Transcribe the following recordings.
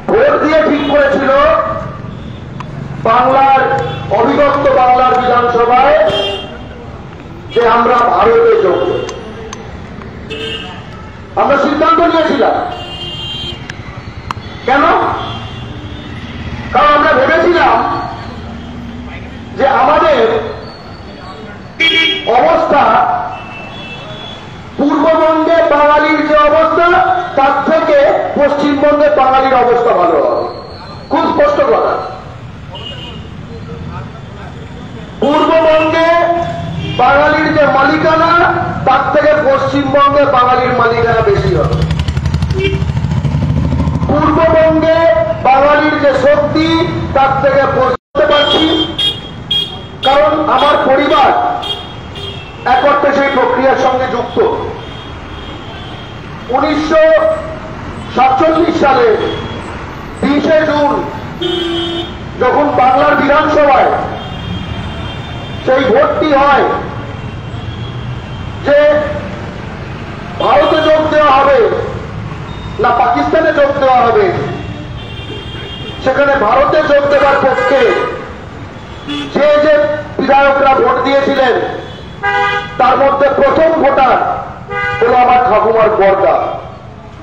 Vote দিয়ে ঠিক করেছিল বাংলার অবিভক্ত বাংলার বিধানসভায় যে আমরা ভারতে যোগ দেব। আমরা সিদ্ধান্ত নিয়েছিলাম। কেন? কারণ আমরা ভেবেছিলাম যে আমাদের অবস্থা পূর্ববঙ্গে বাঙালির যে অবস্থা তার থেকে পশ্চিমবঙ্গে বাঙালির অবস্থা ভালো হবে। খুব স্পষ্ট কথা। পূর্ববঙ্গে বাঙালির যে মালিকানা তার থেকে পশ্চিমবঙ্গে বাঙালির মালিকানা বেশি হবে। পূর্ববঙ্গে বাঙালির যে শক্তি তার থেকে বুঝতে পারছি, কারণ আমার পরিবার এক অর্থে সেই প্রক্রিয়ার সঙ্গে যুক্ত। 1947 সালে 20শে জুন যখন বাংলার বিধানসভায় সেই ভোটটি হয় যে ভারতে যোগ দেওয়া হবে না পাকিস্তানে যোগ দেওয়া হবে, সেখানে ভারতে যোগ দেওয়ার পক্ষে যে যে বিধায়করা ভোট দিয়েছিলেন তার মধ্যে প্রথম ভোটার হল আমার ঠাকুমার বর্দা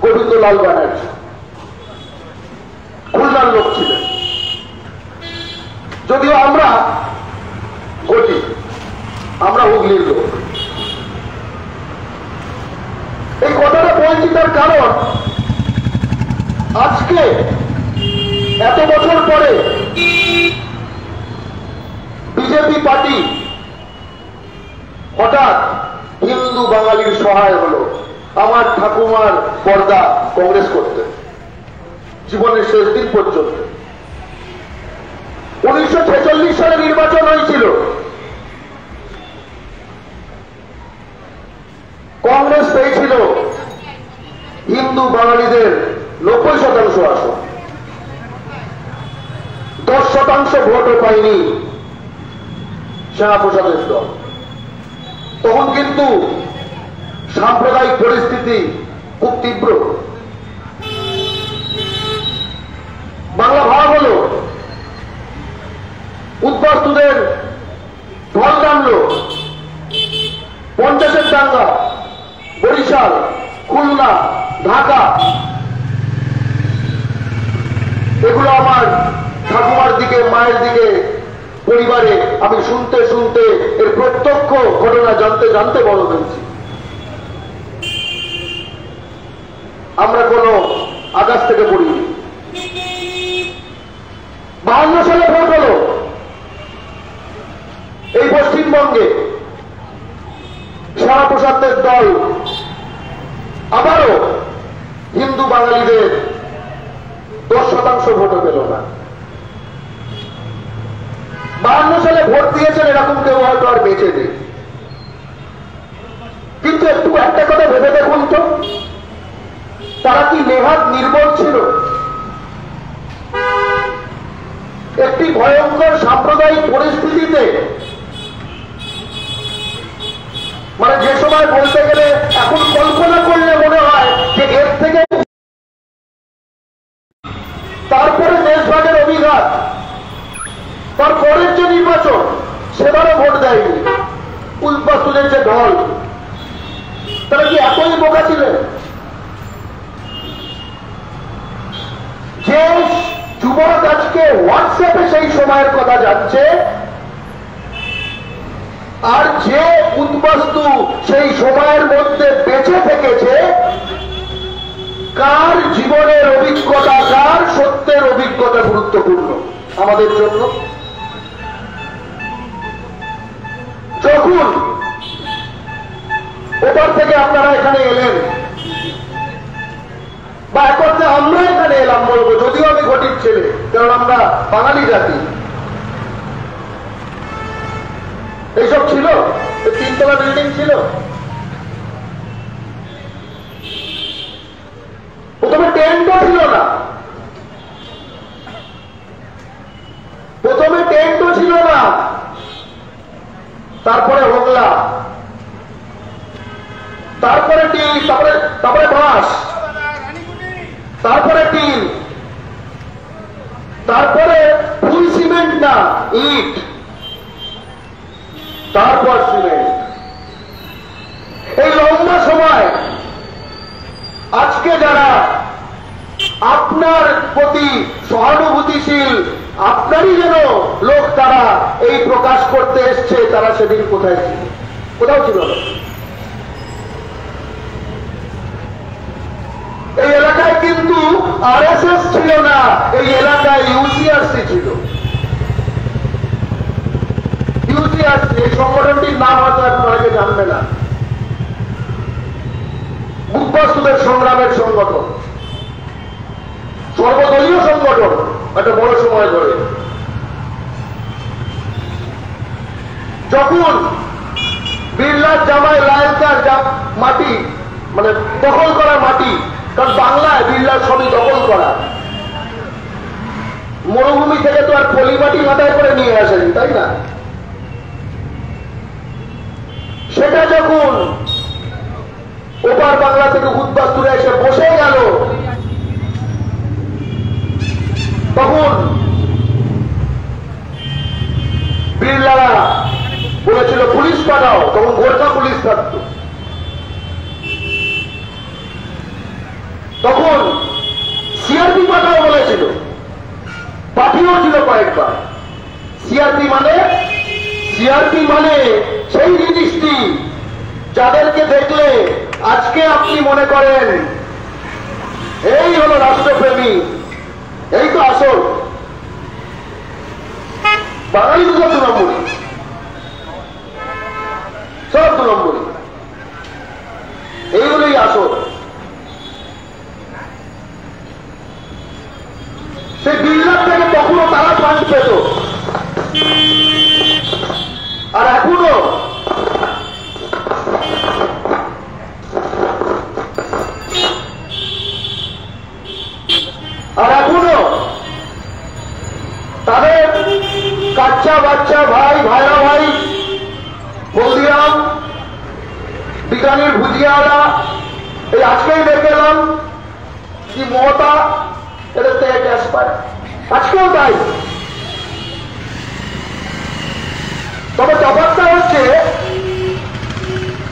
গোবিন্দলাল ব্যানার্জি। খুলনার লোক ছিলেন, যদিও আমরা ঘটি, আমরা হুগলির লোক। এই কথাটা বলছি তার কারণ আজকে এত বছর পরে বিজেপি পার্টি হঠাৎ হিন্দু বাঙালির সহায় হলো। আমার ঠাকুমার বর্দা কংগ্রেস করতেন জীবনের শেষ দিন পর্যন্ত। 1946 সালে নির্বাচন হয়েছিল, কংগ্রেস পেয়েছিল হিন্দু বাঙালিদের 90% আসন, 10% ভোটও পায়নি সেনাপ্রসাদের দল। তখন কিন্তু সাম্প্রদায়িক পরিস্থিতি খুব তীব্র। বাংলা ভাগ হল, উদ্বাস্তুদের ঢল নামল, 50-এর দাঙ্গা, বরিশাল, খুলনা, ঢাকা, এগুলো আমার ঠাকুমার দিকে মায়ের দিকে পরিবারে আমি শুনতে শুনতে এর প্রত্যক্ষ ঘটনা জানতে জানতে বড় হয়েছি। আমরা কোনো আকাশ থেকে পড়িনি। 52 সালে ভোট হলো এই পশ্চিমবঙ্গে, সেনাপ্রসাদের দল আবারও হিন্দু বাঙালিদের 10% ভোটও পেল না। 52 সালে ভোট দিয়েছেন এরকম কেউ হয়তো আর বেঁচে নেই। কিন্তু একটু একটা কথা ভেবে দেখুন তো, তারা কি নেহাত নির্বল ছিল? একটি ভয়ঙ্কর সাম্প্রদায়িক পরিস্থিতিতে, মানে যে সময় বলতে গেলে এখন কল্পনা করলে মনে হয় যে এর থেকে তারপরে দেশভাগের অভিঘাত, তারপরের যে নির্বাচন সেবারও ভোট দেয়নি উদ্বাস্তুদের যে ঢল, তারা কি এতই বোকা ছিলেন? যে যুবক আজকে হোয়াটসঅ্যাপে সেই সময়ের কথা জানছে, আর যে উদ্বাস্তু সেই সময়ের মধ্যে বেঁচে থেকেছে, কার জীবনের অভিজ্ঞতা, কার সত্যের অভিজ্ঞতা গুরুত্বপূর্ণ আমাদের জন্য? যখন ওপার থেকে আপনারা এখানে এলেন, বা এক অর্থে আমরা এখানে এলাম বলবো, যদিও আমি ঘটির ছেলে, কারণ আমরা বাঙালি জাতি। এইসব ছিল, 3তলা বিল্ডিং ছিল। প্রথমে টেন্টও ছিল না, তারপরে হোগলা, তারপরে টিন, তারপরে বাঁশ, তারপরে টিন, তারপরে ফুল সিমেন্ট না ইট, তারপর সিমেন্ট। এই লম্বা সময় আজকে যারা আপনার প্রতি সহানুভূতিশীল, আপনারই যেন লোক তারা এই প্রকাশ করতে এসছে, তারা সেদিন কোথায় ছিল? কোথাও ছিল না। এই এলাকায় কিন্তু আরএসএস ছিল না, এই এলাকায় ইউসিআরসি ছিল। ইউসিআরসি এই সংগঠনটির নাম হয়তো এখন অনেকে জানবে না। বুকবাস্তুদের সংগ্রামের সংগঠন, সর্বদলীয় সংগঠন, একটা বড় সময় ধরে। যখন বিড়লার জামাই লায়লকার মাটি, মানে দখল করা মাটি, কারণ বাংলায় বিড়লার সবই দখল করা, মরুভূমি থেকে তো আর পলি মাটি মাথায় করে নিয়ে আসেনি, তাই না? সেটা যখন ওপার বাংলা থেকে উদ্বাস্তুরা এসে বসে গেল, তখন বিড়লারা বলেছিল পুলিশ পাঠাও, তখন গোর্খা পুলিশ থাকত। তখন সিআরপি পাঠাও বলেছিল, পাঠিয়েও ছিল কয়েকবার। সিআরপি মানে সেই জিনিসটি যাদেরকে দেখলে আজকে আপনি মনে করেন এই হলো রাষ্ট্রপ্রেমী, এই তো আসল বাঙালি। তো সব 2 নম্বরই, সব 2 নম্বরই, এইগুলোই আসল। সেই বিড়লার থেকে তখনও তারা ফান্ড পেত, আর এখনো তাদের কাচ্চা বাচ্চা ভাই, ভাইরা ভাই, হলদিরাম, বিকানির ভুজিয়াওয়ালা, এই আজকেই দেখে এলাম কি মমতা এদের থেকে গ্যাস পায়, আজকেও তাই। তবে ব্যাপারটা হচ্ছে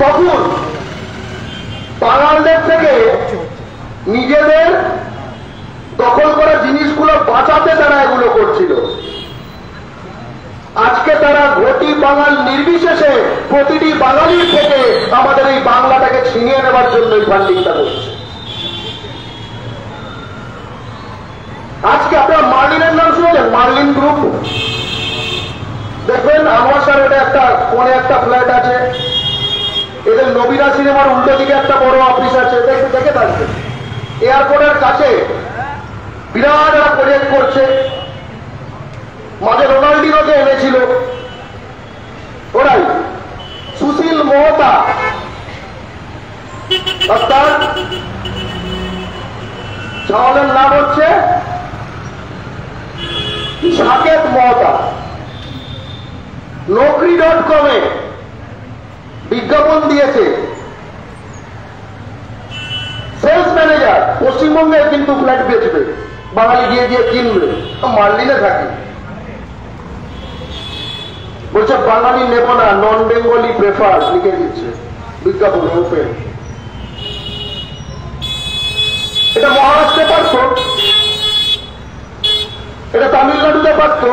তখন বাঙালদের থেকে নিজেদের দখল করা জিনিসগুলো বাঁচাতে তারা এগুলো করছিল। আজকে তারা ঘটি বাঙাল নির্বিশেষে প্রতিটি বাঙালির থেকে আমাদের এই বাংলাটাকে ছিনিয়ে নেবার জন্য এই ফান্ডিংটা করছে। আজকে আপনারা মার্লিনের নাম শুনেছেন? মার্লিন গ্রুপ দেখবেন আমার ওটা একটা কোনে একটা ফ্ল্যাট আছে, এদের নবীরা সিনেমার উল্টো দিকে একটা বড় অফিস আছে, দেখে থাকবে। এয়ারপোর্টের কাছে বিরাট একটা প্রজেক্ট করছে, মাঝে রোনাল্ডিনোকে এনেছিল ওরাই, সুশীল মোহতা, তার চাওয়ালের নাম হচ্ছে সাকেত মহতা। নকরি.com-এ বিজ্ঞাপন দিয়েছে, সেলস ম্যানেজার পশ্চিমবঙ্গের কিন্তু ফ্ল্যাট বেচবে, বাঙালি গিয়ে গিয়ে কিনবে, মার্লিনে থাকে। বলছে বাঙালি নেব না, নন বেঙ্গলি প্রেফার, লিখে দিচ্ছে বিজ্ঞাপন ওপেন। এটা মহারাষ্ট্রে পারত, এটা তামিলনাড়ুতে পারত,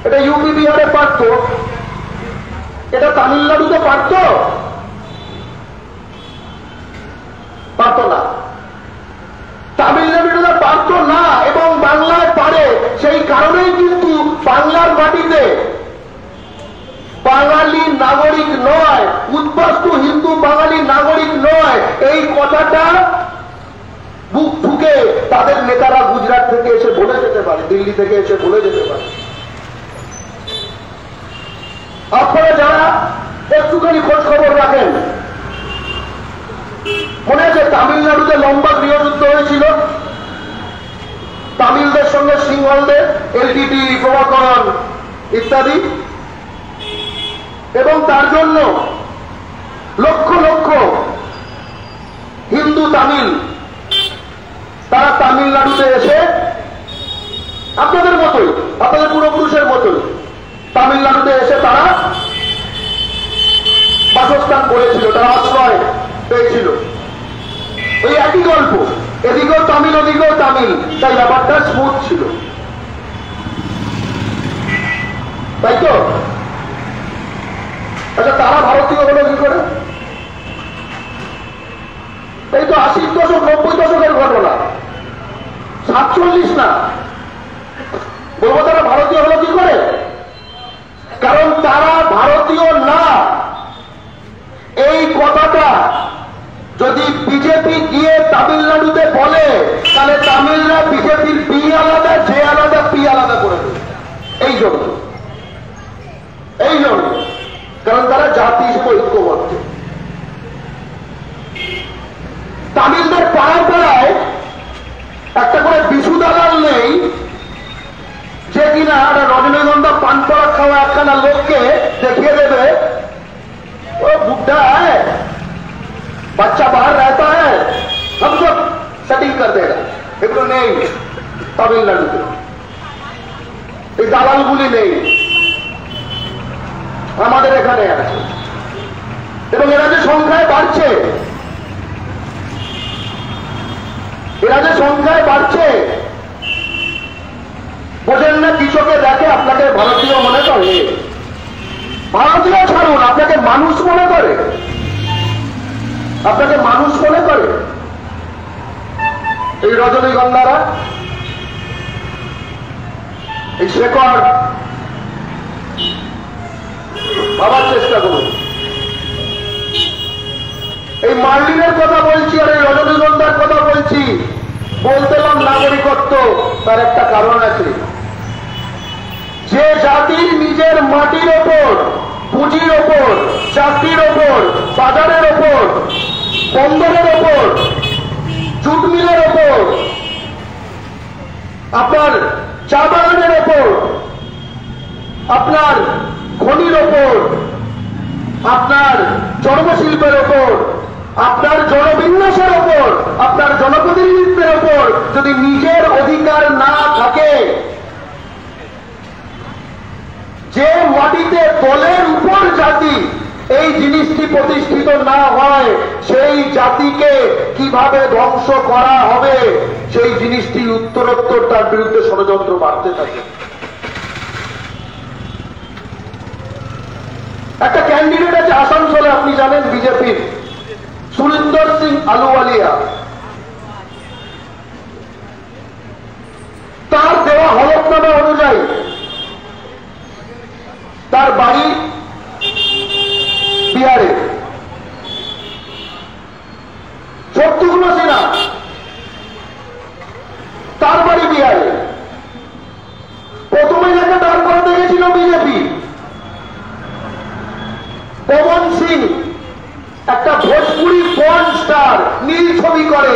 এটা ইউপি বিহারে পারত, এটা তামিলনাড়ুতে পারত, পারত না। তামিলনাড়ুতে পারত না এবং বাংলায় পারে, সেই কারণেই কিন্তু বাংলার মাটিতে বাঙালি নাগরিক নয়, উদ্বাস্তু হিন্দু বাঙালি নাগরিক নয়, এই কথাটা বুক ঠুকে তাদের নেতারা গুজরাট থেকে এসে বলে যেতে পারে, দিল্লি থেকে এসে বলে যেতে পারে। আপনারা যারা একটুখানি খোঁজ খবর রাখেন, মনে আছে তামিলনাড়ুতে লম্বা গৃহযুদ্ধ হয়েছিল তামিলদের সঙ্গে সিংহলদের, এলটিটি, প্রভাকরণ ইত্যাদি, এবং তার জন্য লক্ষ লক্ষ হিন্দু তামিল তামিলনাড়ুতে এসে আপনাদের মতোই, আপনাদের পূর্বপুরুষের মতোই তামিলনাড়ুতে এসে তারা বাসস্থান করেছিল, তারা আশ্রয় পেয়েছিল। ওই একই গল্প, এদিকেও তামিল ওদিকেও তামিল, তাই ব্যাপারটা স্মুথ ছিল, তাই তো? আচ্ছা, তারা ভারতীয় হলো কি করে? এই তো 80 দশক 90 দশকের ঘটনা, 47 না। বলবো তারা ভারতীয় হলো কি করে? কারণ তারা ভারতীয় না। এই কথাটা যদি বিজেপি গিয়ে তামিলনাড়ুতে বলে, তাহলে তামিলরা বিজেপির বি আলাদা, জে আলাদা, পি আলাদা করে দেবে। এই জন্য কারণ তারা জাতি হিসেবে ঐক্যবদ্ধ। তামিলদের পাড়ায় পাড়ায় একটা করে বিশু দালাল নেই যে কিনা একটা রজনীগন্ধা পান পড়া খাওয়া একখানা লোককে দেখিয়ে দেবে, ও বুদ্ধা है, बच्चा बाहर रहता है, हम सब सेटिंग कर देगा। এগুলো নেই তামিলনাড়ুতে, এই দালালগুলি নেই, আমাদের এখানে আছে। এবং এরা যে সংখ্যায় বাড়ছে, বোঝেন না? কৃষকে দেখে আপনাকে ভারতীয় মনে করে, ভারতীয় ছাড়ুন, আপনাকে মানুষ মনে করে, এই রজনীগন্ধারা, এই শেখর, ভাবার চেষ্টা করুন। এই মার্লিনের কথা বলছি আর এই রজনীগন্ধার কথা বলছি, বলতেলাম নাগরিকত্ব, তার একটা কারণ আছে। যে জাতির নিজের মাটির ওপর, পুঁজির ওপর, চাকরির ওপর, বাজারের ওপর, বন্দরের ওপর, জুট মিলের ওপর, আপনার চা বাগানের ওপর, আপনার খনির ওপর, আপনার চর্মশিল্পের ওপর, আপনার জনবিন্যাসের ওপর, আপনার জনপ্রতিনিধিত্বের ওপর যদি নিজের অধিকার না থাকে, যে মাটিতে দলের উপর জাতি এই জিনিসটি প্রতিষ্ঠিত না হয়, সেই জাতিকে কিভাবে ধ্বংস করা হবে, সেই জিনিসটি উত্তরোত্তর তার বিরুদ্ধে ষড়যন্ত্র বাড়তে থাকে। একটা ক্যান্ডিডেট আছে আসানসোলে, আপনি জানেন, বিজেপির, সুরিন্দর সিং আলুওয়ালিয়া। তার দেওয়া হলফনামা অনুযায়ী তার বাড়ি বিহারে। শত্রুঘ্ন সিনহা, তার বাড়ি বিহারে। প্রথমে যাকে দাঁড় করাতে গেছিল বিজেপি, পবন সিং, একটা ভোজপুরি পর্ন স্টার, নীল ছবি করে,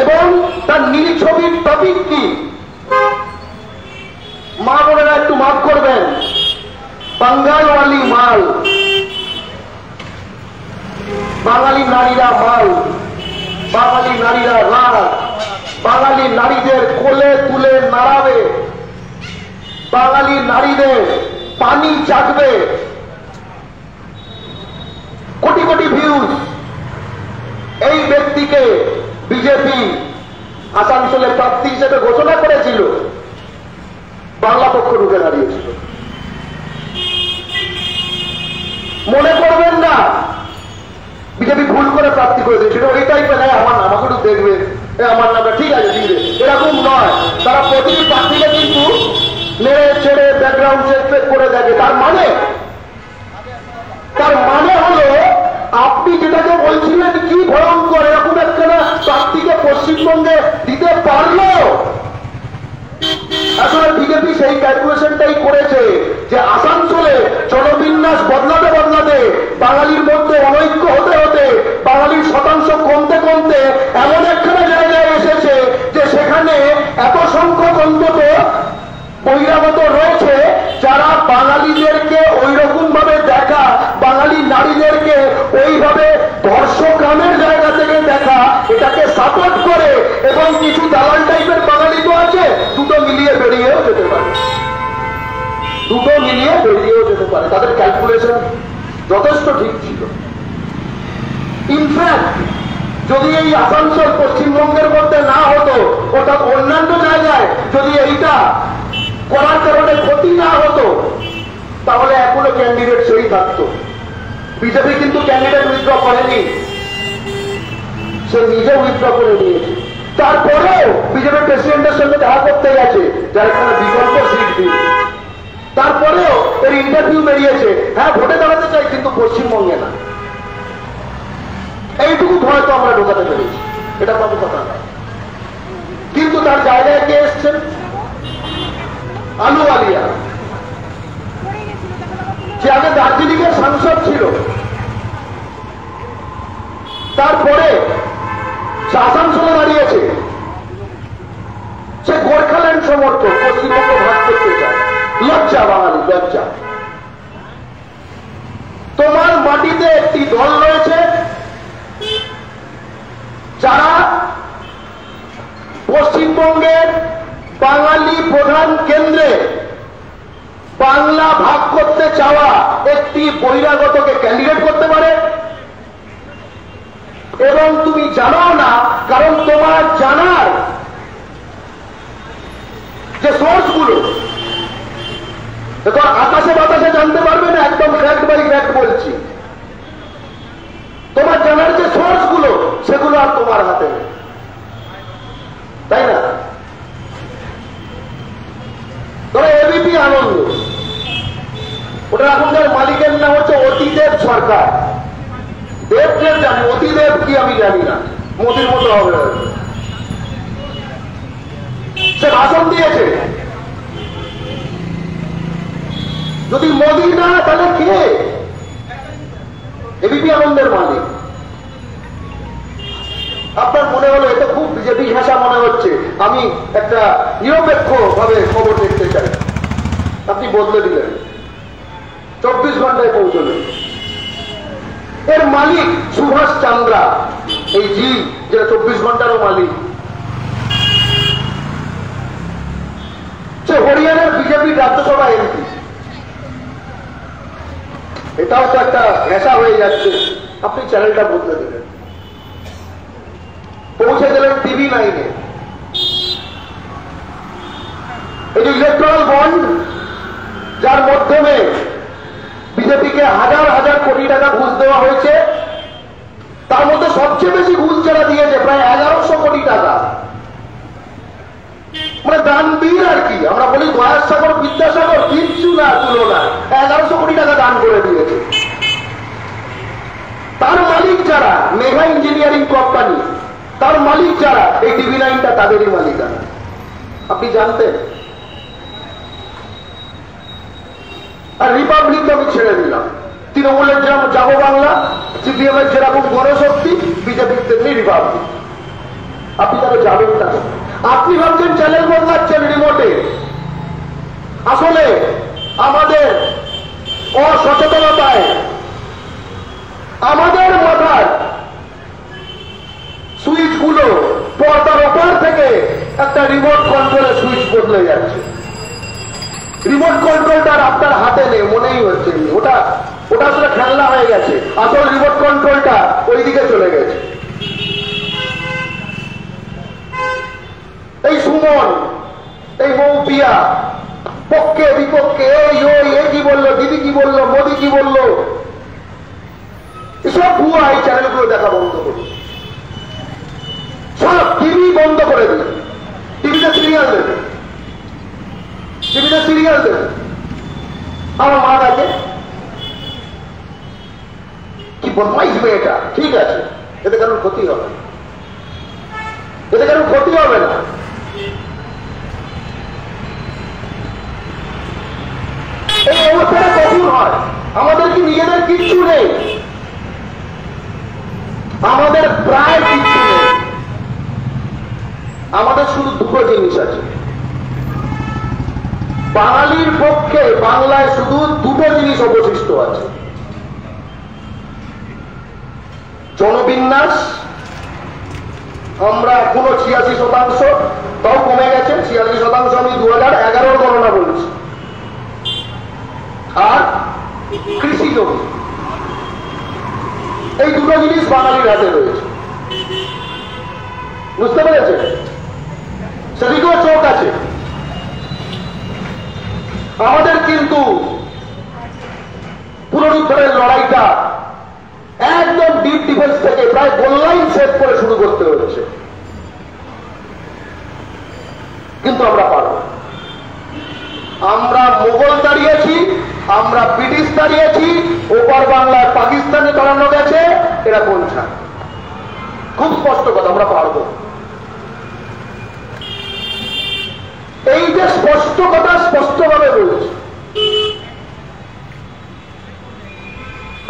এবং তার নীল ছবির টপিক কি? মা বোনেরা একটু মাফ করবেন, বাঙ্গালওয়ালি মাল, বাঙালি নারীরা মাল, বাঙালি নারীরা রাগ, বাঙালি নারীদের কোলে তুলে নাড়াবে, বাঙালি নারীদের পানি চাটবে, কোটি কোটি ভিউজ। এই ব্যক্তিকে বিজেপি আসানসোলে প্রার্থী হিসেবে ঘোষণা করেছিল, বাংলা পক্ষ ঢুকে দাঁড়িয়েছিল। মনে করবেন না বিজেপি ভুল করে প্রার্থী করে দিয়েছিল, ওই টাইপের আমার নাম, আমাকে একটু দেখবে, আমার নামটা ঠিক আছে দিবে, এরকম নয়। তারা প্রতিটি প্রার্থীকে কিন্তু মেরে ছেড়ে ব্যাকগ্রাউন্ড চেক করে দেখে। তার মানে হলো, আপনি যেটাকে বলছিলেন কি ভয়ঙ্কর, এরকম একটা প্রার্থীকে পশ্চিমবঙ্গে দিতে পারলো। আসলে বিজেপি সেই ক্যালকুলেশনটাই করেছে যে আসানসোলে জনবিন্যাস বদলাতে বদলাতে, বাঙালির মধ্যে অনৈক্য হতে হতে, বাঙালির শতাংশ কমতে কমতে এমন একখানা জায়গায় এসেছে যে সেখানে এত সংখ্যক অন্তত বহিরাগত রয়েছে যারা বাঙালিদেরকে ওইরকম ভাবে দেখা, বাঙালি নারীদেরকে ওইভাবে ধর্ষকামের জায়গা ক্যালকুলেশন যথেষ্ট ঠিক ছিল। ইনফ্যাক্ট যদি এই আসানসোল পশ্চিমবঙ্গের মধ্যে না হতো, অর্থাৎ অন্যান্য জায়গায় যদি এইটা করার কারণে ক্ষতি না হতো, তাহলে এখনো ক্যান্ডিডেট সেই থাকতো। বিজেপি কিন্তু ক্যান্ডিডেট উইথড্র করেনি, সে নিজে উইথড্র করে নিয়েছে। তারপরেও বিজেপি প্রেসিডেন্টের সঙ্গে দেখা করতে গেছে, যার এখানে বিকল্প সিট দিন। তারপরেও এর ইন্টারভিউ বেরিয়েছে, হ্যাঁ ভোটে দাঁড়াতে চাই কিন্তু পশ্চিমবঙ্গে না। এইটুকু ভয় তো আমরা ঢোকাতে পেরেছি, এটা কত কথা না। কিন্তু তার জায়গায় কে এসছেন? আলুওয়ালিয়া, যে আগে দার্জিলিং এর সাংসদ ছিল, তারপরে সে আসানসোলে দাঁড়িয়েছে। সে গোর্খাল্যান্ড সমর্থক, পশ্চিমবঙ্গ ভাগ করতে চায়। লজ্জা বাঙালি, লজ্জা। তোমার মাটিতে একটি দল রয়েছে যারা পশ্চিমবঙ্গের বাঙালি প্রধান কেন্দ্রে বাংলা ভাগ করতে চাওয়া একটি বহিরাগতকে ক্যান্ডিডেট করতে পারে, এবং তুমি জানো না, কারণ তোমার জানার যে সোর্সগুলো, দেখো আকাশে বাতাসে জানতে পারবে না, একদম ফ্যাক্ট বাই ফ্যাক্ট বলছি। তোমার জানার যে সোর্সগুলো, সেগুলো আর তোমার হাতে নেই, তাই না? ধরো এবিপি আনন্দ, ওটা এখনকার মালিকের নাম হচ্ছে অতিদেব সরকার। দেবদেব জানি, অতিদেব কি আমি জানি না, মোদির মতো হবে। সে ভাষণ দিয়েছে, যদি মোদি না তাহলে কে? এবিপি আনন্দের মালিক। আপনার মনে হলো এটা খুব বিজেপি ভাষা মনে হচ্ছে, আমি একটা নিরপেক্ষ ভাবে খবর দেখতে চাই, আপনি বদলে দিলেন, 24 ঘন্টায় পৌঁছলেন। এর মালিক সুভাষ চান্দ্রা, এই জি যেটা 24 ঘন্টারও মালিক, সে হরিয়ানার বিজেপি রাজ্যসভা এমপি। এটাও তো একটা নেশা হয়ে যাচ্ছে। আপনি চ্যানেলটা বদলে দিলেন, পৌঁছে গেলেন টিভি 9-এ। এই যে ইলেকট্রাল বন্ড, যার মাধ্যমে বিজেপিকে হাজার হাজার কোটি টাকা ঘুষ দেওয়া হয়েছে, তার মধ্যে সবচেয়ে বেশি ঘুষ যারা দিয়েছে প্রায় 1100 কোটি টাকা। মানে দানবীর আর কি, আমরা বলি দয়াসাগর বিদ্যাসাগর, কিচ্ছু না তুলনা, 1100 কোটি টাকা দান করে দিয়েছে। তার মালিক যারা, মেঘা ইঞ্জিনিয়ারিং কোম্পানি, তার মালিক যারা, এই টিভি 9টা তাদেরই মালিকানা। আপনি জানতেন? আর রিপাবলিক আমি ছেড়ে দিলাম। তৃণমূলের যেমন যাবো বাংলা, সিপিএম এর যেরকম গণশক্তি, বিজেপির তেমনি রিপাবলিক। আপনি তাহলে যাবেন না। আপনি ভাবছেন চ্যানেল বদলাচ্ছেন রিমোটে, আসলে আমাদের অসচেতনতায় আমাদের মাথার সুইচ গুলো পর্দার ওপার থেকে একটা রিমোট কন্ট্রোলের সুইচ বদলে যাচ্ছে। রিমোট কন্ট্রোলটা আপনার হাতে নেই, মনেই হচ্ছে ওটা ওটা আসলে খেলনা হয়ে গেছে। আসলে রিমোট কন্ট্রোলটা ওইদিকে চলে গেছে। এই সুমন, এই মৌপিয়া, পক্ষে বিপক্ষে, এই ওই, এ কি বললো, দিদি কি বললো, মোদি কি বললো, এসব ভুয়া। এই চ্যানেলগুলো দেখা বন্ধ করুন, সব টিভি বন্ধ করে দিন। টিভিতে সিরিয়াল দেবে, টিভিতে সিরিয়াল দেবে। আমার মা দেখে, কি বদমাইশ মেয়েটা, ঠিক আছে, এতে কারোর ক্ষতি হবে, এতে কারোর ক্ষতি হবে না। এই অবস্থাটা কখন হয়? আমাদের কি নিজেদের কিচ্ছু নেই? আমাদের প্রায় কিচ্ছু নেই। আমাদের শুধু দুটো জিনিস আছে। বাঙালির পক্ষে বাংলায় শুধু দুটো জিনিস অবশিষ্ট আছে: জনবিন্যাস। আমরা এখনো 86%, তাও কমে গেছে 86%। আমি 2011 গণনা বলছি। আর কৃষি জমি, এই দুটো জিনিস বাঙালির হাতে রয়েছে। বুঝতে পেরেছেন? সেদিকেও চোখ আছে। আমাদের কিন্তু পুনরুদ্ধারের লড়াইটা একদম ডিপ ডিফেন্স থেকে প্রায় গোল লাইন সেট করে শুরু করতে হয়েছে, কিন্তু আমরা পারব। আমরা মোগল দাঁড়িয়েছি, আমরা ব্রিটিশ দাঁড়িয়েছি, ওপার বাংলায় পাকিস্তানে দাঁড়ানো গেছে, এরা কোনটা? খুব স্পষ্ট কথা, আমরা পারব। এই যে স্পষ্ট কথা স্পষ্টভাবে বলছি,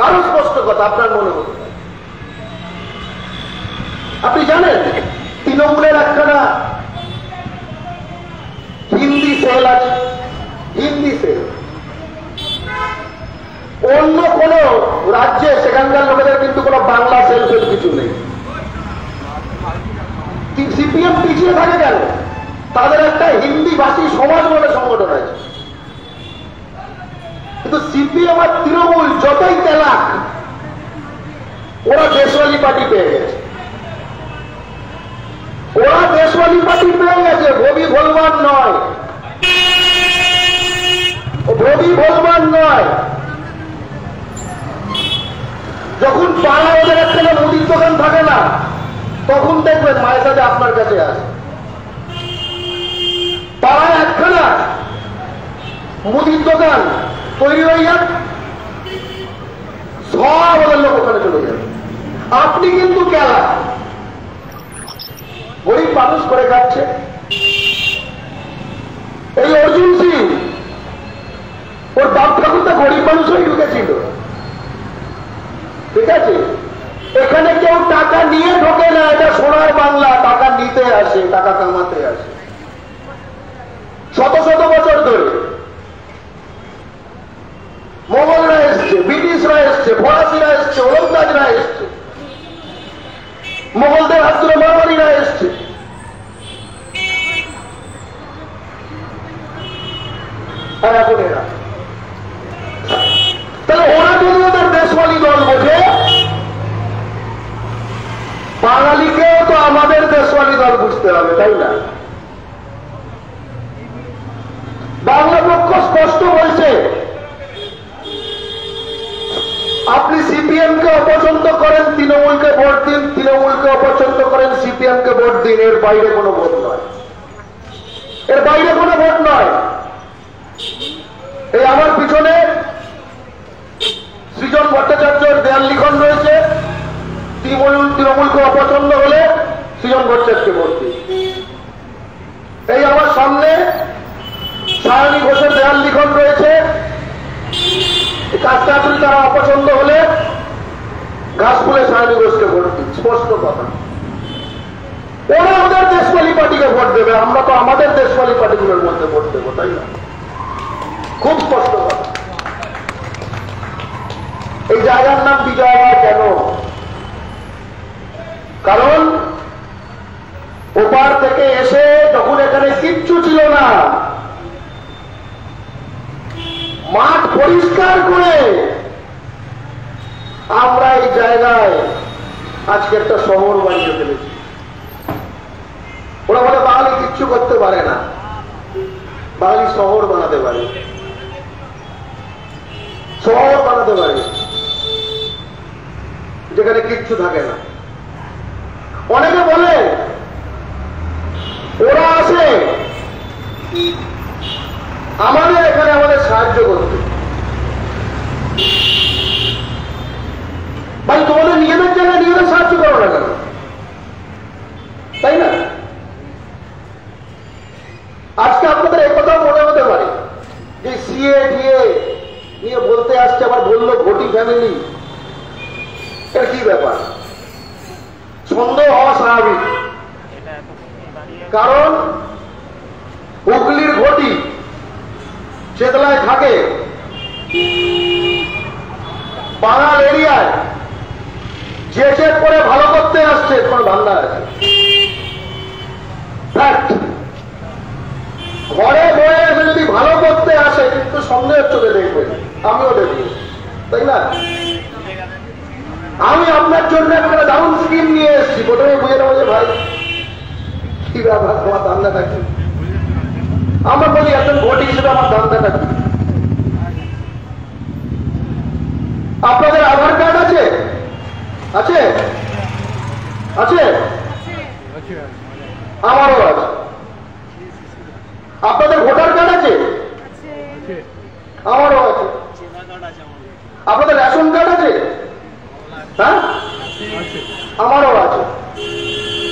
আরো স্পষ্ট কথা আপনার মনে হতে পারে। আপনি জানেন তৃণমূলের একখানা হিন্দি সেল আছে, হিন্দি সেল। অন্য কোন রাজ্যে সেখানকার লোকেদের কিন্তু কোন বাংলা সেল ফেল কিছু নেই। সিপিএম পিছিয়ে থাকে কেন? তাদের একটা হিন্দি ভাষী সমাজ বলে সংগঠন আছে। কিন্তু সিপিএম আর তৃণমূল যতই তেলাক, ওরা দেশওয়ালি পার্টি পেয়ে গেছে। ওরা দেশওয়ালি পার্টি পেয়ে গেছে, ভবি ভোলবান নয়, ভবি ভোলবান নয়। যখন পাড়া ওদের একটা মুদির দোকান থাকে না, তখন দেখবেন মায়ের সাথে আপনার কাছে আসে। পাড়ায় একখানা মুদির দোকান তৈরি হয়ে যান, সব ওদের লোক ওখানে চলে যাবে। আপনি কিন্তু কেলা গরিব মানুষ করে খাচ্ছে। এই অর্জুন সিং, ওর বাপ ঠাকুরটা গরিব মানুষ হয়ে ঢুকেছিল, ঠিক আছে? এখানে কেউ টাকা নিয়ে ঢোকে না, এটা সোনার বাংলা। টাকা নিতে আসে, টাকা কামাতে আসে। শত শত বছর ধরে মোগলরা এসছে, ব্রিটিশরা এসছে, ফরাসিরা এসছে, ওলন্দাজরা এসছে, মোগলদের হাত ধরে মারওয়ারিরা এসছে। আর এখন এরা, তাহলে ওরা যদি ওদের দেশওয়ালি দল বোঝে, বাঙালিকেও তো আমাদের দেশওয়ালি দল বুঝতে হবে, তাই না? বাংলা পক্ষ স্পষ্ট বলছে, আপনি সিপিএম কে অপছন্দ করেন, তৃণমূলকে ভোট দিন, তৃণমূলকে অপছন্দ করেন, সিপিএম কে ভোট দিন। এর বাইরে কোনো ভোট নয়, এর বাইরে কোনো ভোট নয়। এই আমার পিছনে সৃজন ভট্টাচার্যের দেয়াল লিখন রয়েছে, তৃণমূলকে অপছন্দ হলে সৃজন ভট্টাচার্যকে ভোট দিন। এই আমার সামনে সায়নী ঘোষের দেয়াল লিখন রয়েছে, কাজটা তারা অপছন্দ হলে ঘাসফুলে সায়নী ঘোষকে ভোট দিন। স্পষ্ট কথা। ওরা ওদের দেশওয়ালি পার্টিকে ভোট দেবে, আমরা তো আমাদের দেশওয়ালি পার্টিগুলোর মধ্যে ভোট দেবো, তাই না? খুব স্পষ্ট কথা। এই জায়গার নাম বিজয়বাড়া কেন? কারণ ওপার থেকে এসে যখন এখানে কিচ্ছু ছিল না, মাঠ পরিষ্কার করে আমরা এই জায়গায় আজকে একটা শহর বানিয়ে ফেলেছি। ওরা বলে বাঙালি কিচ্ছু করতে পারে না, বাঙালি শহর বানাতে পারে, শহর বানাতে পারে যেখানে কিচ্ছু থাকে না। অনেকে বলে ওরা আসে আমাদের এখানে আমাদের সাহায্য করতে। ভাই, তোমাদের নিজেদের জায়গায় নিজেদের সাহায্য করো না কেন? তাই না? আজকে আপনাদের এই কথা মনে হতে পারে যে সিএ ডিএ নিয়ে বলতে আসছে, আবার বললো ভোটি ফ্যামিলি। এর কি ব্যাপার? সন্দেহ হওয়া স্বাভাবিক, কারণ হুগলির ঘটি চেতলায় থাকে, বাঙাল এরিয়ায় যে চেক করে ভালো করতে আসছে কোন ধান্দা আছে। ঘরে বয়ে এসে যদি ভালো করতে আসে, কিন্তু সন্দেহের চোখে দেখবে, আমিও দেখব। তাই না? আমি আপনার জন্য একটা দারুণ স্কিম নিয়ে এসেছি। প্রথমে বুঝে নেবো যে ভাই কি ব্যাপার, তোমার ধান্দাটা কি? আমরা বলি একজন ভোটি হিসেবে আমার ধান্দাটা কি? আপনাদের আধার কার্ড আছে? আছে? আছে? আমারও আছে। আপনাদের ভোটার কার্ড আছে? আমারও আছে। আপনাদের রেশন কার্ড আছে? হ্যাঁ, আমারও আছে।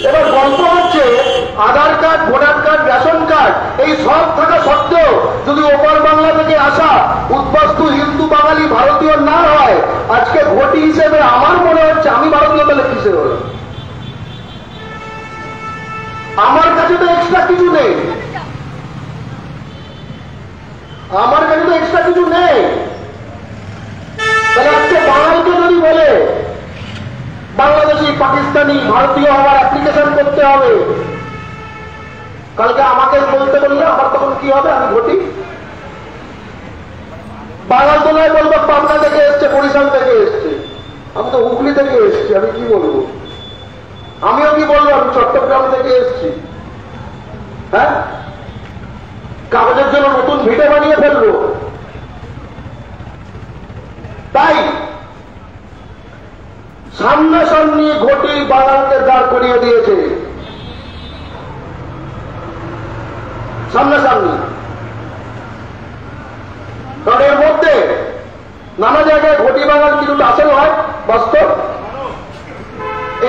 এবার গল্প হচ্ছে Aadhaar card, voter card, ration card এই সব থাকা সত্ত্বেও যদি ওপার বাংলা থেকে আসা উদ্বাস্তু হিন্দু বাঙালি ভারতীয় না হয়, আজকে ভোটি হিসেবে আমার মনে হচ্ছে আমি ভারতীয় তাহলে কিসের হল? আমার কাছে তো এক্সট্রা কিছু নেই, আমার কাছে তো এক্সট্রা কিছু নেই। তাহলে আজকে বাঙালিকে যদি বলে বাংলাদেশি, পাকিস্তানি, ভারতীয় হওয়ার অ্যাপ্লিকেশন করতে হবে, কালকে আমাকে বলতে বললে আমার তখন কি হবে? আমি ভোটি। বাঙাল তোলায় বলবো পাবনা থেকে এসছে, বরিশাল থেকে এসছে, আমি তো হুগলি থেকে এসছি, আমি কি বলবো? আমিও কি বলবো আমি চট্টগ্রাম থেকে এসছি? হ্যাঁ, কাগজের জন্য নতুন ভিডিও বানিয়ে ফেলবো। তাই সামনাসামনি ঘটি বাঙালকে দাঁড় করিয়ে দিয়েছে, সামনাসামনি। কারণ এর মধ্যে নানা জায়গায় ঘটি বাঙাল কিছুটা আসল হয় বাস্তব।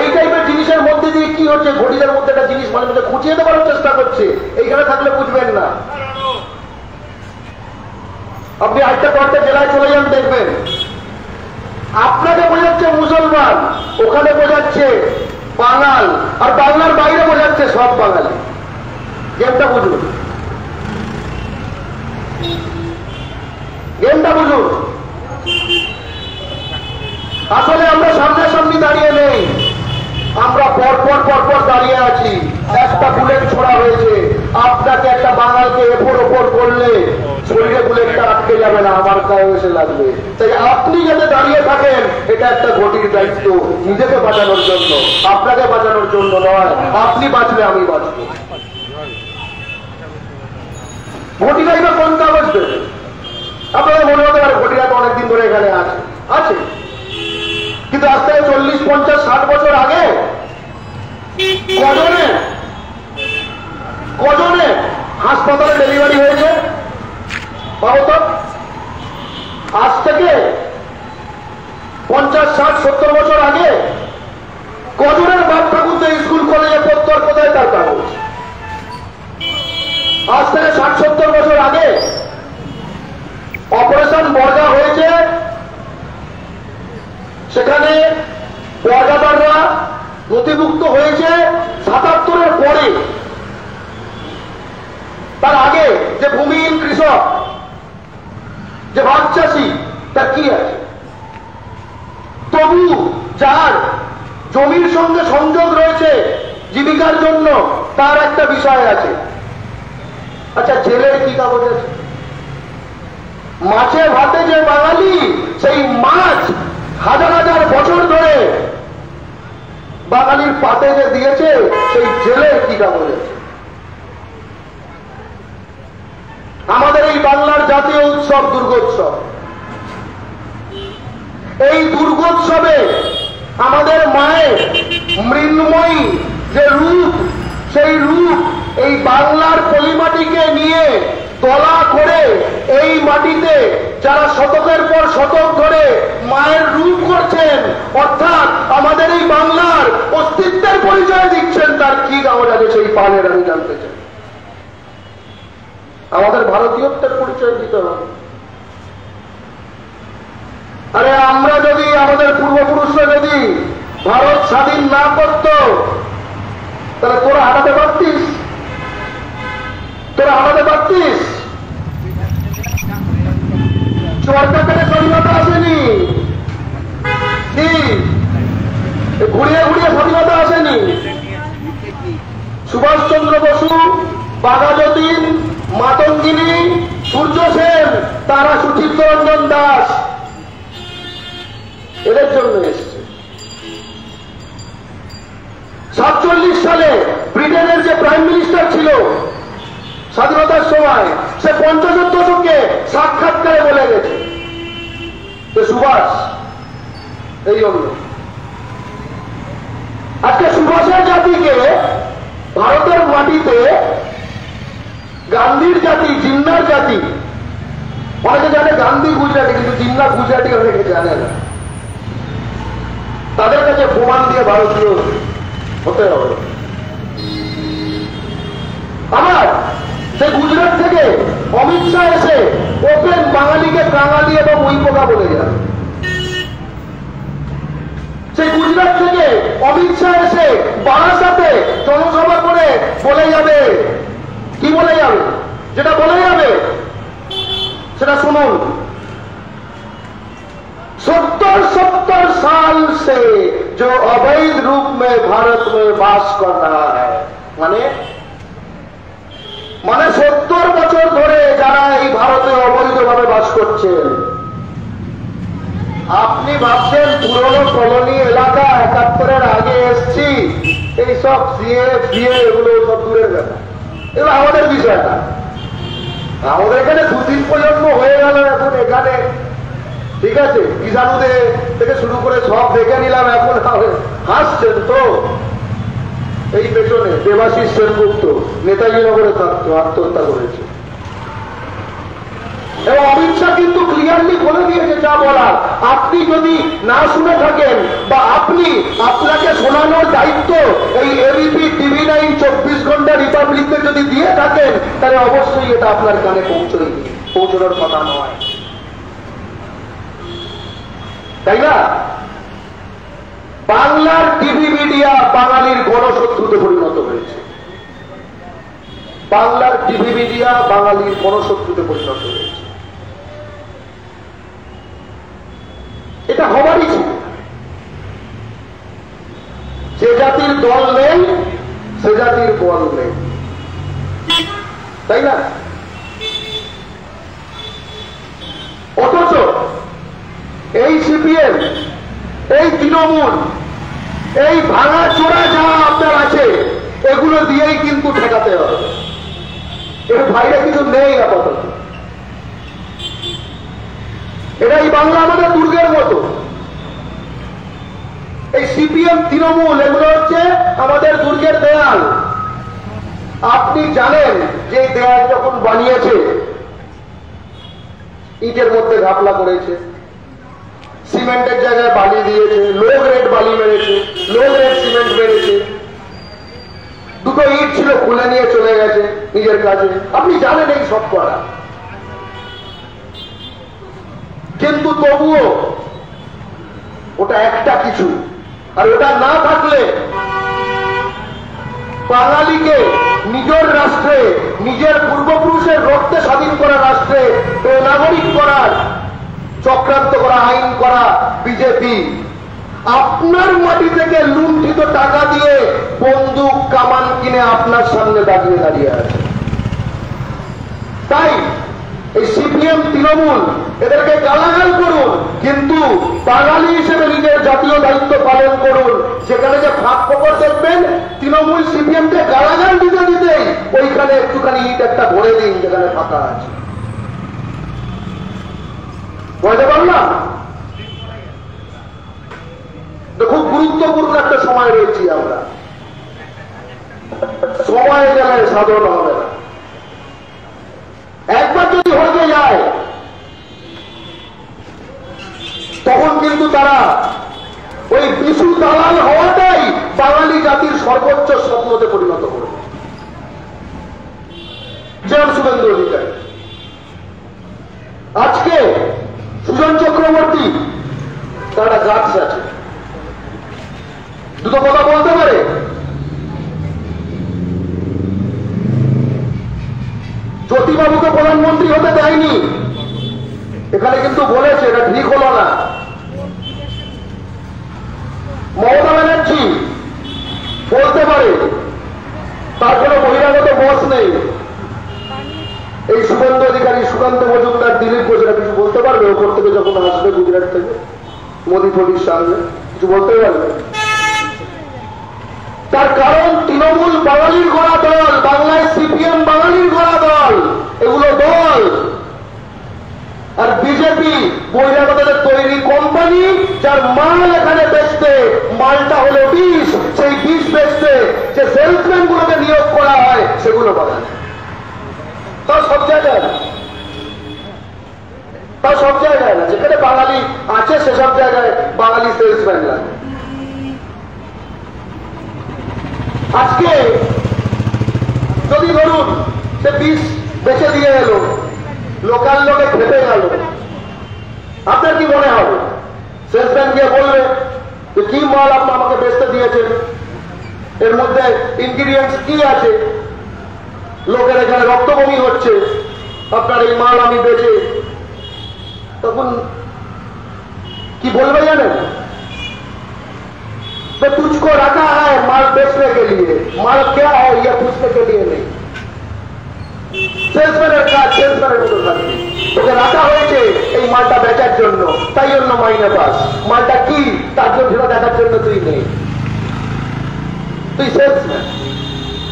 এই টাইপের জিনিসের মধ্যে দিয়ে কি হচ্ছে, ঘটিদের মধ্যে একটা জিনিস মানে মধ্যে খুঁচিয়ে দেওয়ার চেষ্টা করছে। এইখানে থাকলে বুঝবেন না। আপনি আরেকটা কয়েকটা জেলায় চলে যান, দেখবেন আপনাকে বোঝাচ্ছে মুসলমান, ওখানে বোঝাচ্ছে বাঙাল, আর বাংলার বাইরে বোঝাচ্ছে সব বাঙালি। গেমটা বুঝুন, গেমটা বুঝুন। আসলে আমরা সামনাসামনি দাঁড়িয়ে নেই, আমরা পরপর পরপর দাঁড়িয়ে আছি। একটা বুলেট ছোড়া হয়েছে, আপনাকে একটা বাঙালকে এপর ওপর করলে শরীরে বুলেটটা আটকে যাবে না, আমার গায়ে এসে লাগবে। তাই আপনি যাতে দাঁড়িয়ে থাকেন, এটা একটা ঘটির দায়িত্ব, নিজেকে বাঁচানোর জন্য, আপনাকে বাঁচানোর জন্য নয়। আপনি বাঁচলে আমি বাঁচব। ঘটিরা এবার কোন কাগজ দেবে? আপনাদের মনে হতে পারে ঘটিরা তো অনেকদিন ধরে এখানে আছে, আছে, কিন্তু আজ থেকে 40, 50, 60 বছর আগে কজনে হাসপাতালে ডেলিভারি হয়েছে ভারত? আজ থেকে 50, 60, 70 বছর আগে কজনের বাপ ঠাকুর স্কুল কলেজে পড়তো, কোথায় তার কাগজ? আজ থেকে 60, 70 বছর আগে অপারেশন বর্গা হয়েছে, সেখানে বর্গাদাররা নথিভুক্ত হয়েছে 77-এর পরে। তার আগে যে ভূমিহীন কৃষক, যে ভাত চাষি, তার কি আছে? তবু যার জমির সঙ্গে সংযোগ রয়েছে জীবিকার জন্য, তার একটা বিষয় আছে। আচ্ছা, জেলের কি কাগজ আছে? মাছে ভাতে যে বাঙালি, সেই মাছ হাজার হাজার বছর ধরে বাঙালির পাতে যে দিয়েছে, সেই জেলের কি কাগজ আছে? আমাদের এই বাংলার জাতীয় উৎসব দুর্গোৎসব, এই দুর্গোৎসবে আমাদের মায়ের মৃন্ময়ী যে রূপ, সেই রূপ এই বাংলার পলিমাটিকে নিয়ে দলা করে এই মাটিতে যারা শতকের পর শতক ধরে মায়ের রূপ করছেন, অর্থাৎ আমাদের এই বাংলার অস্তিত্বের পরিচয় দিচ্ছেন, তার কি কাগজ আছে সেই পালের? আমি জানতে চাই। আমাদের ভারতীয়ত্বের পরিচয় দিতে হবে। আরে আমরা যদি, আমাদের পূর্বপুরুষরা যদি ভারত স্বাধীন না করত, তাহলে তোরা হারাতে পারতিস? তোরা হারাতে পারতিস? সরকার থেকে স্বাধীনতা আসেনি, কি ঘুরিয়ে ঘুরিয়ে স্বাধীনতা আসেনি? সুভাষচন্দ্র বসু, বাঘা যতীন, মাতঙ্গিনী, সূর্য সেন, তারা সুচিত্তরঞ্জন দাস, ছেলের জন্য এসছে। 47 সালে ব্রিটেনের যে প্রাইম মিনিস্টার ছিল স্বাধীনতার সময়, সে 50-এর দশকে সাক্ষাৎকারে বলে গেছে যে সুভাষ এই জন্য। আজকে সুভাষের জাতিকে ভারতের মাটিতে গান্ধীর জাতি, জিন্নার জাতি, অনেকে জানে গান্ধী গুজরাটি, কিন্তু জিন্না গুজরাটি অনেকে জানে না। তাদের কাছে প্রমাণ দিয়ে ভারতীয় হতে হবে। আমার সে গুজরাট থেকে অমিত শাহ এসে ওপেন বাঙালিকে কাঙালি এবং উইপোকা বলে যান। সেই গুজরাট থেকে অমিত শাহ এসে বারাসাতে জনসভা করে বলে যাবে, কি বলে যাবে, যেটা বলে যাবে সেটা শুনুন। 70 साल से जो अवैध रूप में भारत में वास कर रहा है, মানে 70 বছর ধরে যারা এই ভারতে অবৈধভাবে বাস করছেন। আপনি ভাবছেন পুরনো কলোনি এলাকা 71-এর আগে এসছি, এইসব সিএ বিএ এগুলো সব দূরের ব্যাপার, এগুলো আমাদের বিষয় না। আমাদের এখানে 2-3 প্রজন্ম হয়ে গেল এখন এখানে, ঠিক আছে, কিষাণুদে থেকে শুরু করে সব দেখে নিলাম। এখন হাসছেন তো, এই পেছনে দেবাশিস সেনগুপ্ত নেতাজি নগরে থাকতো, আত্মহত্যা করেছে। এবং অমিত শাহ কিন্তু ক্লিয়ারলি বলে দিয়েছে যা বলার। আপনি যদি না শুনে থাকেন বা আপনাকে শোনানোর দায়িত্ব এই এবিপি, টিভি9, 24 ঘন্টা, রিপাবলিককে যদি দিয়ে থাকেন, তাহলে অবশ্যই এটা আপনার কানে পৌঁছানোর কথা নয়, তাই না? বাংলার টিভি মিডিয়া বাঙালির গণশত্রুতে পরিণত হয়েছে। বাংলার টিভি মিডিয়া বাঙালির গণশত্রুতে পরিণত হয়েছে। এটা হবারই ছিল। যে জাতির দল নেই সে জাতির বল নেই, তাই না? অথচ এই সিপিএম, এই তৃণমূল, এই ভাঙা চোরা যা আপনার আছে, এগুলো দিয়েই কিন্তু ঠেকাতে হবে। এর বাইরে কিছু নেই আপাতত। এটাই বাংলা আমাদের দুর্গের মতো। এই সিপিএম, তৃণমূল এগুলো হচ্ছে আমাদের দুর্গের দেয়াল। আপনি জানেন যে দেয়াল যখন বানিয়েছে, ইটের মধ্যে ঘাপলা করেছে, সিমেন্টের জায়গায় বালি দিয়েছে, লো গ্রেড বালি মেরেছে, লো গ্রেড সিমেন্ট মেরেছে, দুটো ইট ছিল খুলে নিয়ে চলে গেছে নিজের কাছে। আপনি জানেন এই সব করা, কিন্তু তবুও ওটা একটা কিছু। আর ওটা না থাকলে বাঙালিকে নিজের রাষ্ট্রে, নিজের পূর্বপুরুষের রক্তে স্বাধীন করা রাষ্ট্রে নাগরিক করার চক্রান্ত করা, আইন করা বিজেপি আপনার মাটি থেকে লুণ্ঠিত টাকা দিয়ে বন্দুক কামান কিনে আপনার সামনে দাঁড়িয়ে আছে। তাই এই সিপিএম, তৃণমূল এদেরকে গালাগাল করুন, কিন্তু বাঙালি হিসেবে নিজের জাতীয় দায়িত্ব পালন করুন। যেখানে যে ফাঁক ফোকর দেখবেন, তৃণমূল সিপিএমকে গালাগাল দিতে দিতেই ওইখানে একটুখানি ইট একটা ভরে দিন যেখানে ফাঁকা আছে। বুঝতে পারলাম? খুব গুরুত্বপূর্ণ একটা সময় রয়েছি আমরা। সময় গেলে সাধন হবে না। একবার যদি হয়ে যায় তখন কিন্তু তারা ওই বিশু দালাল হওয়াটাই বাঙালি জাতির সর্বোচ্চ স্বপ্নতে পরিণত করবে। যেমন শুভেন্দু অধিকারী, আজকে সুজন চক্রবর্তী, তার একটা গাছ আছে, দুটো কথা বলতে পারে। জ্যোতিবাবুকে প্রধানমন্ত্রী হতে দেয়নি, এখানে কিন্তু বলেছে এটা ঠিক হলো না। মমতা ব্যানার্জি বলতে পারে, তার কোনো বহিরাগত বস নেই। এই শুভেন্দু অধিকারী, সুকান্ত মজুমদার, দিলীপ ঘোষ কিছু বলতে পারবে ওপর থেকে যখন আসবে গুজরাট থেকে? মোদী ফোদির সামনে কিছু বলতে পারবে? তার কারণ তৃণমূল বাঙালির গড়া দল, বাংলায় সিপিএম বাঙালির গড়া দল, এগুলো দল। আর বিজেপি বহিরাগতদের তৈরি কোম্পানি, যার মাল এখানে বেচতে, মালটা হলো বিষ, সেই বিষ বেচতে যে সেলসম্যান গুলোকে নিয়োগ করা হয় সেগুলো বাঙালি। তা সব জায়গায় না, তা সব জায়গায় না, যেখানে বাঙালি আছে সেসব জায়গায় বাঙালি সেলসম্যান লাগে। আজকে যদি ধরুন সে বিষ বেচে দিয়ে গেল, লোকাল লোকে খেতে গেল, আপনার কি মনে হবে? সেলসম্যান গিয়ে বলবে যে কি মাল আপনি আমাকে বেচতে দিয়েছেন, এর মধ্যে ইনগ্রিডিয়েন্টস কি আছে, লোকের এখানে রক্ত বমি হচ্ছে, আপনার এই মাল আমি বেচে, তখন কি বলবে জানেন? तो तुझको रखा है माल बेचने के लिए, माल क्या है ये पूछने के लिए नहीं। সেলসম্যানের কাজ সেলসম্যানের মতো থাকবে। তোকে রাখা হয়েছে এই মালটা বেচার জন্য, তাই জন্য মাইনে পাস। মালটা কি তার জন্য দেখার জন্য তুই নেই, তুই সেলসম্যান,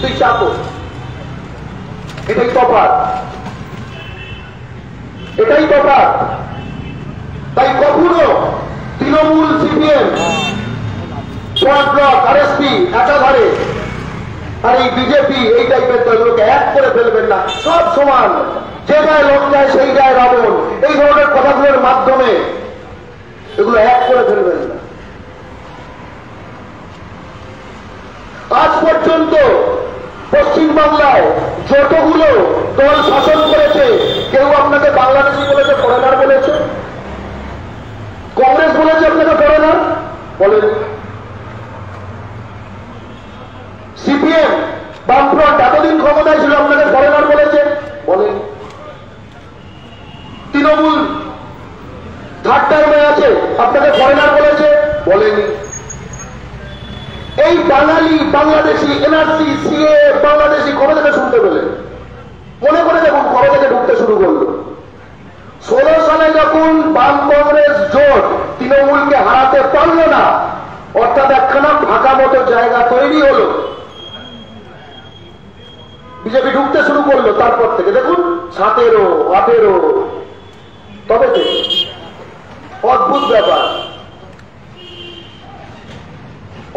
তুই চাকর। এটাই তফাৎ, এটাই তফাৎ। তাই কখনো তৃণমূল, সিপিএম, ব্লক, আরএসপি একাধারে, আর এই বিজেপি এই টাইপের দলগুলোকে এক করে ফেলবেন না। সব সমান, যে গায়ে লোক যায় সেই গায়ে রাবণ, এই ধরনের কথাগুলোর মাধ্যমে এগুলো এক করে ফেলবেন না। আজ পর্যন্ত পশ্চিমবাংলায় যতগুলো দল শাসন করেছে, কেউ আপনাকে বাংলাদেশি বলেছে, ফরেনার বলেছে? কংগ্রেস বলেছে আপনাকে ফরেনার? বলেন। সিপিএম, বামফ্রন্ট এতদিন ক্ষমতায় ছিল, আপনাকে ফরেনার বলেছে? বলেন। তৃণমূল থার্ড টার্মে আছে, আপনাকে ফরেনার বলেছে? বলেনি। এই বাঙালি, বাংলাদেশি, এনআরসি, সিএ, বাংলাদেশি কবে থেকে শুনতে পেলেন? মনে করে দেখুন কবে থেকে ঢুকতে শুরু করলো। 16 সালে যখন বাম কংগ্রেস জোট তৃণমূলকে হারাতে পারল না, অর্থাৎ একখানা ফাঁকা মতো জায়গা তৈরি হলো, বিজেপি ঢুকতে শুরু করলো। তারপর থেকে দেখুন 17, 18, তবে থেকে অদ্ভুত ব্যাপার।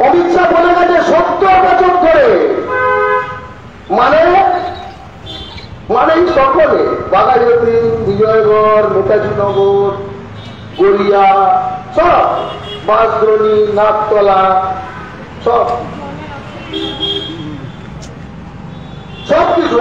অমিত শাহ বলে গেছে 70 বছর ধরে, মানেই সকলে, বাঘাযতীন, বিজয়গড়, নেতাজি নগর, গড়িয়া, সব, বাঁশদ্রোণী, নাকতলা, সব কিছু